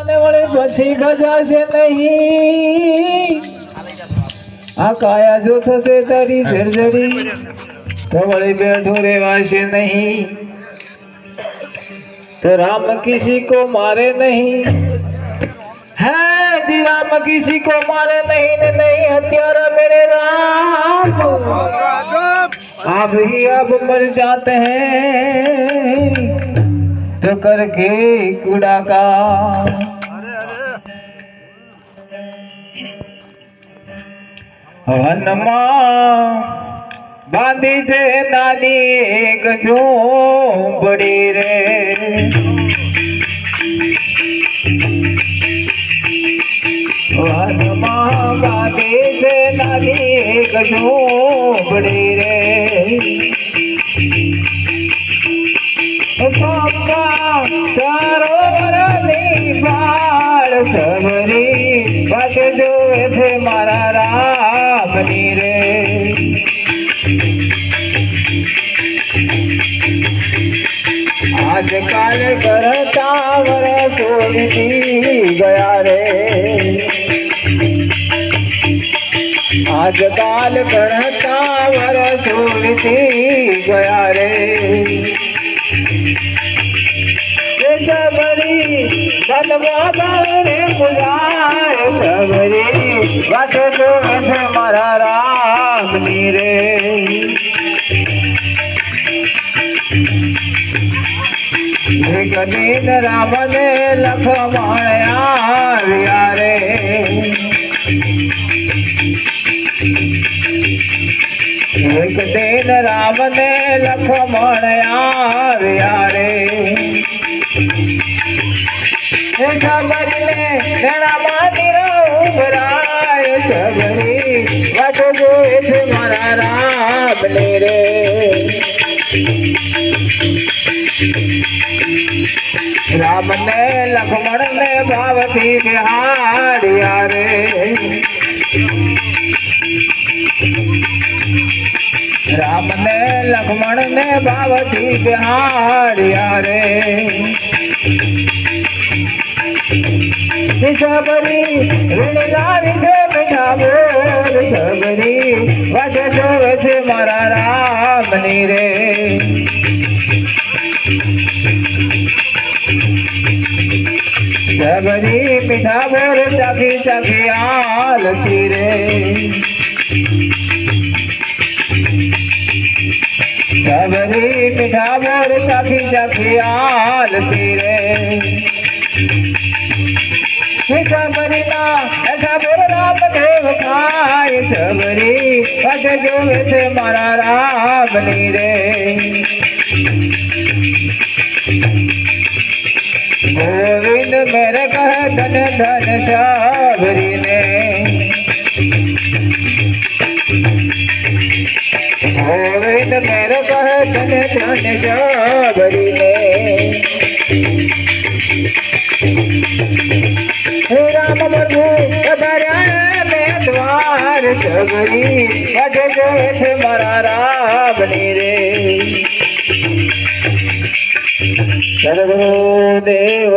ને વળે પછી ભજાશે નહીં આ કાયા જો થશે તારી જર્જરી તો વળે બેઠું રેવાશે નહીં तो राम किसी को मारे नहीं है जी राम किसी को मारे नहीं नहीं हत्यारा मेरे राम आप ही अब मर जाते हैं तो करके कूड़ा का वनमा बांधी से नानी एक झोंपड़ी रे वनमा बांधी से नानी एक झोंपड़ी रे पापा चारों वरनी बाल सबरी बच जो थे मारा रामनी रे आजकल करता वर सोचती गया रे आजकल करता वर सोचती गया रे सबरी बनवा रे पुजार सबरी वट जो मारा रामनी रे एक दिन राम ने लखमण आव्या रे एक दिन राम ने लखमण आव्या रे सबरी ने नैना मानी उभराय सबरी वट जो मारा राम रे राम ने लक्ष्मण ने भावती बिहारिया रे राम ने लक्ष्मण ने भावती बिहारिया रे सबरी ऋण लावी थे मीठा बोल सबरी वज जो मारा रामनी रे सबरी मीठा बोल चखी चखी आलती रे सबरी मीठा बोल चखी चखी आलती रे सबरी ना ऐसा बोल राम देव खाए सबरी वज जो मारा रामनी रे गोविंद मेरे कह धन धन सबरी ने गोविंद मेरे कह धन धन सबरी ने राम बंधु में द्वार सबरी वज जो मारा रामनी रे सद्गुरुदेव।